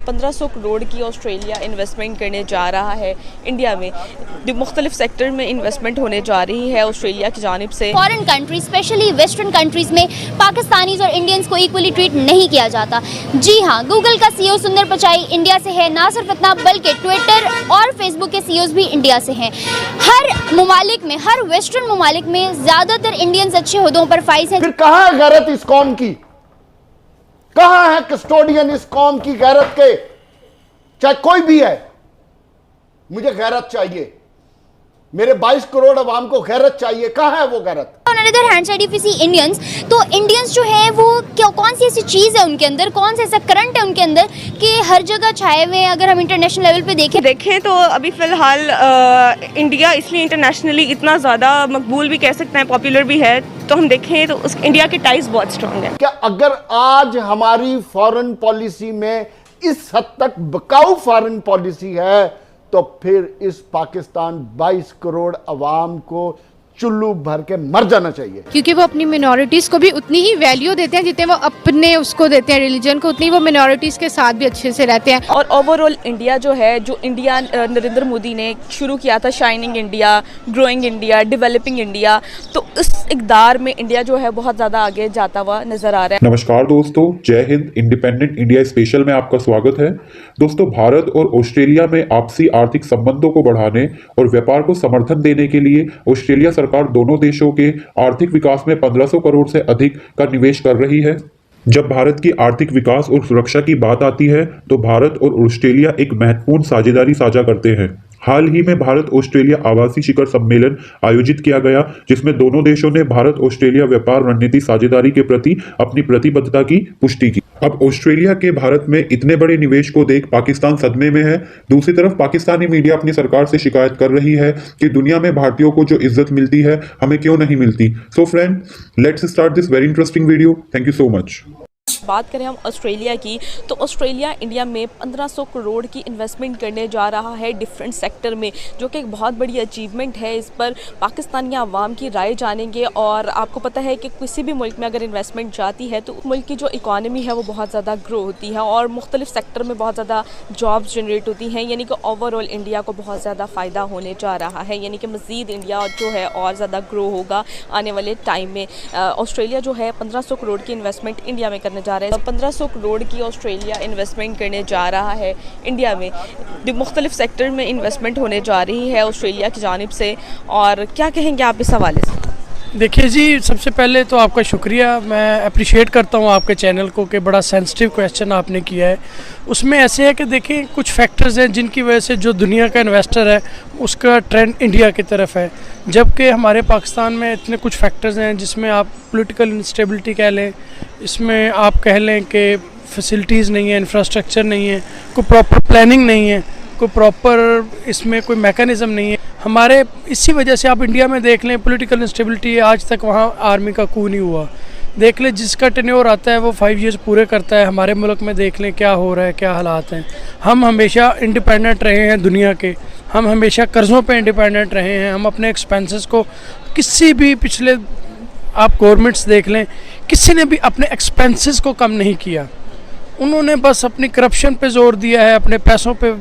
1500 करोड़ की Australia investment करने जा रहा है इंडिया में। मुख्तलिफ सेक्टर में इन्वेस्टमेंट होने जा रही है ऑस्ट्रेलिया की जानिब से। Foreign countries specially western countries में पाकिस्तानीज और इंडियंस को इक्वली ट्रीट नहीं किया जाता। जी हाँ, गूगल का सीईओ सुंदर पिचाई इंडिया से है। ना सिर्फ इतना बल्कि ट्विटर और फेसबुक के सीईओज भी इंडिया से हैं। हर मुमालिक में, हर वेस्टर्न मुमालिक में ज़्यादातर इंडियंस अच्छे ओहदों पर फाइज हैं। फिर कहाँ है गैरत इस कौम की? कहां है कस्टोडियन इस कौम की गैरत के? चाहे कोई भी है, मुझे गैरत चाहिए। मेरे 22 करोड़ अवाम को गैरत चाहिए। कहां है वो गैरत? On other hand side if you see Indians, तो इंडियंस जो है वो कौन सी ऐसी चीज़ है उनके अंदर, कौन सा ऐसा करंट है उनके अंदर कि हर जगह छाए हुए हैं। अगर हम इंटरनेशनल लेवल पे देखें तो अभी फ़िलहाल इंडिया इसलिए इंटरनेशनली इतना ज़्यादा मकबूल भी कह सकते हैं, पॉपुलर भी है। तो हम देखें तो इंडिया के टाइज बहुत स्ट्रॉन्ग है। क्या अगर आज हमारी फॉरेन पॉलिसी में इस हद तक बिकाऊ फॉरेन पॉलिसी है, तो फिर इस पाकिस्तान 22 करोड़ अवाम को चुल्लू भर के मर जाना चाहिए। क्योंकि वो अपनी मिनॉरिटीज़ को भी उतनी ही वैल्यू देते हैं जितने वो अपने उसको देते हैं रिलीजन को, उतनी वो मिनॉरिटीज़ के साथ भी अच्छे से रहते हैं। और ओवरऑल इंडिया जो है, जो इंडिया नरेंद्र मोदी ने शुरू किया था, shining India, growing India, developing India, तो इस इक़दार में इंडिया जो है बहुत ज़्यादा आगे जाता हुआ नजर आ रहा है। नमस्कार दोस्तों, जय हिंद। इंडिपेंडेंट इंडिया स्पेशल में आपका स्वागत है। दोस्तों, भारत और ऑस्ट्रेलिया में आपसी आर्थिक संबंधों को बढ़ाने और व्यापार को समर्थन देने के लिए ऑस्ट्रेलिया सरकार दोनों देशों के आर्थिक विकास में 1500 करोड़ से अधिक का निवेश कर रही है। जब भारत की आर्थिक विकास और सुरक्षा की बात आती है तो भारत और ऑस्ट्रेलिया एक महत्वपूर्ण साझेदारी साझा करते हैं। हाल ही में भारत ऑस्ट्रेलिया आवासीय शिखर सम्मेलन आयोजित किया गया, जिसमें दोनों देशों ने भारत ऑस्ट्रेलिया व्यापार रणनीति साझेदारी के प्रति अपनी प्रतिबद्धता की पुष्टि की। अब ऑस्ट्रेलिया के भारत में इतने बड़े निवेश को देख पाकिस्तान सदमे में है। दूसरी तरफ पाकिस्तानी मीडिया अपनी सरकार से शिकायत कर रही है कि दुनिया में भारतीयों को जो इज्जत मिलती है हमें क्यों नहीं मिलती। So friend, let's start this very interesting video. Thank you so much. बात करें हम ऑस्ट्रेलिया की, तो ऑस्ट्रेलिया इंडिया में 1500 करोड़ की इन्वेस्टमेंट करने जा रहा है डिफरेंट सेक्टर में, जो कि एक बहुत बड़ी अचीवमेंट है। इस पर पाकिस्तानी अवाम की राय जानेंगे। और आपको पता है कि किसी भी मुल्क में अगर इन्वेस्टमेंट जाती है तो मुल्क की जो इकॉनमी है वो बहुत ज़्यादा ग्रो होती है और मुख्तलिफ सेक्टर में बहुत ज़्यादा जॉब्स जनरेट होती हैं। यानी कि ओवरऑल इंडिया को बहुत ज़्यादा फ़ायदा होने जा रहा है। यानी कि मज़ीद इंडिया जो है और ज़्यादा ग्रो होगा आने वाले टाइम में। ऑस्ट्रेलिया जो है 1500 करोड़ की इन्वेस्टमेंट इंडिया में करने जा रहा है। 1500 करोड़ की ऑस्ट्रेलिया इन्वेस्टमेंट करने जा रहा है इंडिया में। मुख्तलिफ सेक्टर में इन्वेस्टमेंट होने जा रही है ऑस्ट्रेलिया की जानिब से। और क्या कहेंगे आप इस हवाले से? देखिए जी, सबसे पहले तो आपका शुक्रिया। मैं अप्रिशिएट करता हूँ आपके चैनल को कि बड़ा सेंसिटिव क्वेश्चन आपने किया है। उसमें ऐसे है कि देखिए, कुछ फैक्टर्स हैं जिनकी वजह से जो दुनिया का इन्वेस्टर है उसका ट्रेंड इंडिया की तरफ है, जबकि हमारे पाकिस्तान में इतने कुछ फैक्टर्स हैं जिसमें आप पॉलिटिकल इंस्टेबिलिटी कह लें, इसमें आप कह लें कि फैसिलिटीज़ नहीं है, इंफ्रास्ट्रक्चर नहीं है, कोई प्रॉपर प्लानिंग नहीं है, कोई प्रॉपर इसमें कोई मैकेनिज़्म नहीं है हमारे। इसी वजह से आप इंडिया में देख लें, पॉलिटिकल इंस्टेबिलिटी है, आज तक वहाँ आर्मी का कू नहीं हुआ। देख लें, जिसका टेन्योर आता है वो 5 ईयर्स पूरे करता है। हमारे मुल्क में देख लें क्या हो रहा है, क्या हालात हैं। हम हमेशा इंडिपेंडेंट रहे हैं दुनिया के, हम हमेशा कर्ज़ों पे इंडिपेंडेंट रहे हैं। हम अपने एक्सपेंसेस को किसी भी पिछले आप गवर्नमेंट्स देख लें, किसी ने भी अपने एक्सपेंसेस को कम नहीं किया। उन्होंने बस अपनी करप्शन पे जोर दिया है, अपने पैसों पे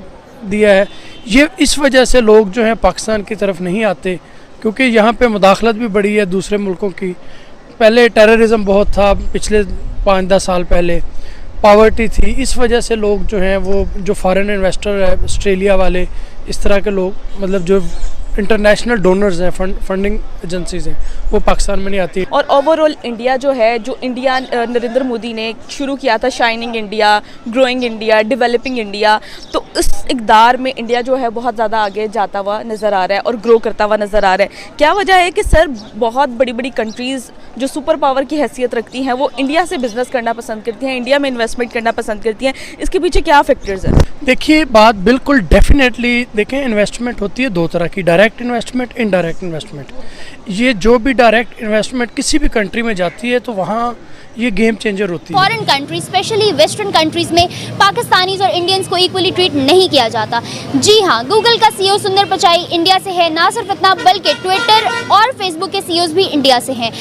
दिया है। ये इस वजह से लोग जो हैं पाकिस्तान की तरफ नहीं आते, क्योंकि यहाँ पे मुदाखलत भी बढ़ी है दूसरे मुल्कों की। पहले टेररिज्म बहुत था, पिछले 5-10 साल पहले पावर्टी थी। इस वजह से लोग जो हैं वो जो फॉरेन इन्वेस्टर है, ऑस्ट्रेलिया वाले, इस तरह के लोग, मतलब जो इंटरनेशनल डोनर्स हैं, फंडिंग एजेंसीज हैं, वो पाकिस्तान में नहीं आती। और ओवरऑल इंडिया जो है, जो इंडिया नरेंद्र मोदी ने शुरू किया था, shining India, growing India, developing India, तो इस इक़दार में इंडिया जो है बहुत ज़्यादा आगे जाता हुआ नज़र आ रहा है और ग्रो करता हुआ नज़र आ रहा है। क्या वजह है कि सर बहुत बड़ी बड़ी कंट्रीज़ जो सुपर पावर की हैसियत रखती हैं वो इंडिया से बिज़नेस करना पसंद करती हैं, इंडिया में इन्वेस्टमेंट करना पसंद करती हैं? इसके पीछे क्या फैक्टर्स हैं? देखिए, बात बिल्कुल डेफिनेटली देखें, इन्वेस्टमेंट होती है दो तरह की, डायरेक्ट इन्वेस्टमेंट, इनडायरेक्ट इन्वेस्टमेंट। ये जो भी डायरेक्ट इन्वेस्टमेंट किसी भी कंट्री में जाती है तो वहाँ ये गेम चेंजर होती है। Foreign countries specially western countries में पाकिस्तानीज और इंडियंस को इक्वली ट्रीट नहीं किया जाता। जी हाँ, गूगल का सीईओ सुंदर पिचाई इंडिया से है, ना सिर्फ इतना बल्कि ट्विटर और फेसबुक के सीईओज भी इंडिया से हैं।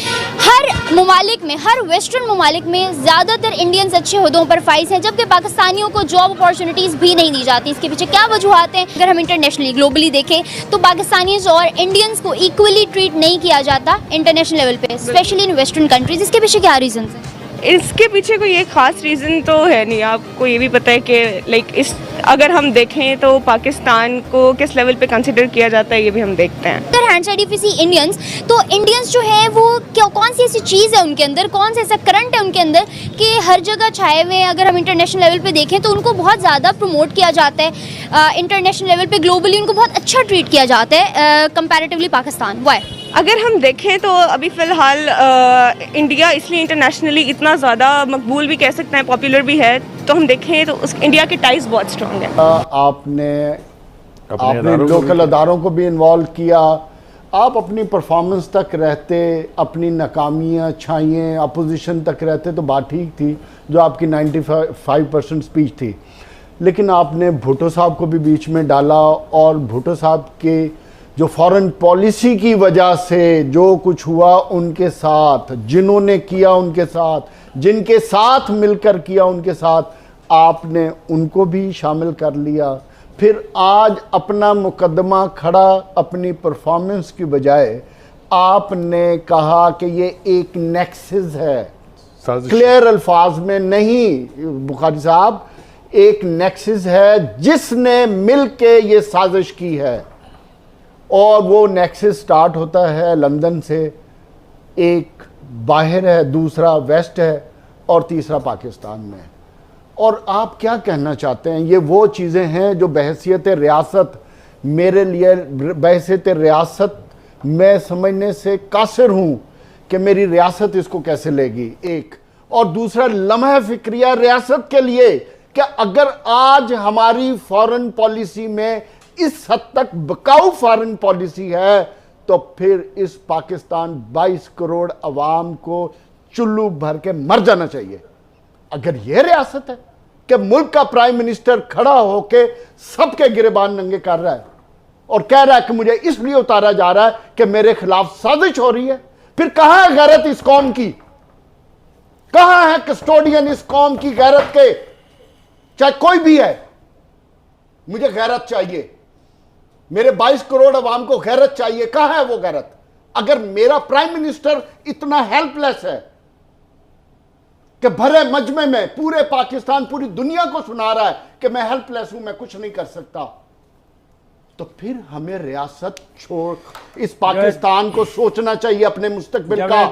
हर ममालिक में, हर वेस्टर्न ममालिक में ज़्यादातर इंडियंस अच्छे ओहदों पर फाइज हैं, जबकि पाकिस्तानियों को जॉब अपॉर्चुनिटीज़ भी नहीं दी जाती। इसके पीछे क्या वजूहत हैं? अगर हम इंटरनेशनली ग्लोबली देखें तो पाकिस्तानीज और इंडियंस को इक्वली ट्रीट नहीं किया जाता इंटरनेशनल लेवल पे, स्पेशली इन वेस्टर्न कंट्रीज। इसके पीछे क्या रीजन है? इसके पीछे कोई एक ख़ास रीज़न तो है नहीं। आपको ये भी पता है कि अगर हम देखें तो पाकिस्तान को किस लेवल पे कंसिडर किया जाता है, ये भी हम देखते हैं। अगर hand side if see Indians, तो इंडियंस जो है वो क्या, कौन सी ऐसी चीज़ है उनके अंदर, कौन सा ऐसा करंट है उनके अंदर कि हर जगह छाए हुए हैं? अगर हम इंटरनेशनल लेवल पे देखें तो उनको बहुत ज़्यादा प्रमोट किया जाता है, इंटरनेशनल लेवल पे ग्लोबली उनको बहुत अच्छा ट्रीट किया जाता है कंपैरेटिवली पाकिस्तान। वाई? अगर हम देखें तो अभी फ़िलहाल इंडिया इसलिए इंटरनेशनली इतना ज़्यादा मकबूल भी कह सकते हैं, पॉपुलर भी है, तो हम देखें तो इंडिया के टाइज बहुत स्ट्रॉन्ग है। आपने लोकल अदारों को भी इन्वॉल्व किया, आप अपनी परफॉर्मेंस तक रहते, अपनी नाकामियाँ छाइयाँ अपोजिशन तक रहते तो बात ठीक थी, जो आपकी 95% स्पीच थी। लेकिन आपने भुट्टो साहब को भी बीच में डाला, और भुट्टो साहब के जो फॉरेन पॉलिसी की वजह से जो कुछ हुआ उनके साथ, जिन्होंने किया उनके साथ, जिनके साथ मिलकर किया उनके साथ, आपने उनको भी शामिल कर लिया। फिर आज अपना मुकदमा खड़ा अपनी परफॉर्मेंस की बजाय आपने कहा कि ये एक नेक्सस है, क्लियर अल्फाज में नहीं बुखारी साहब, एक नेक्सस है जिसने मिलके ये साजिश की है। और वो नेक्सस स्टार्ट होता है लंदन से, एक बाहर है, दूसरा वेस्ट है, और तीसरा पाकिस्तान में। और आप क्या कहना चाहते हैं? ये वो चीज़ें हैं जो बहैसियत रियासत, मेरे लिए बहैसियत रियासत मैं समझने से कासिर हूँ कि मेरी रियासत इसको कैसे लेगी, एक। और दूसरा लम्हा फिक्रिया रियासत के लिए कि अगर आज हमारी फॉरेन पॉलिसी में इस हद तक बकाऊ फॉरेन पॉलिसी है, तो फिर इस पाकिस्तान 22 करोड़ अवाम को चुल्लू भर के मर जाना चाहिए। अगर यह रियासत है कि मुल्क का प्राइम मिनिस्टर खड़ा होके सबके गिरेबान नंगे कर रहा है और कह रहा है कि मुझे इसलिए उतारा जा रहा है कि मेरे खिलाफ साजिश हो रही है, फिर कहां है गैरत इस कौम की? कहां है कस्टोडियन इस कौम की गैरत के? चाहे कोई भी है, मुझे गैरत चाहिए, मेरे 22 करोड़ अवाम को गैरत चाहिए। कहां है वो गैरत? अगर मेरा प्राइम मिनिस्टर इतना हेल्पलेस है कि भरे मजमे में पूरे पाकिस्तान, पूरी दुनिया को सुना रहा है कि मैं हेल्पलेस हूं, मैं कुछ नहीं कर सकता, तो फिर हमें रियासत छोड़ इस पाकिस्तान को सोचना चाहिए अपने मुस्तकबिल का।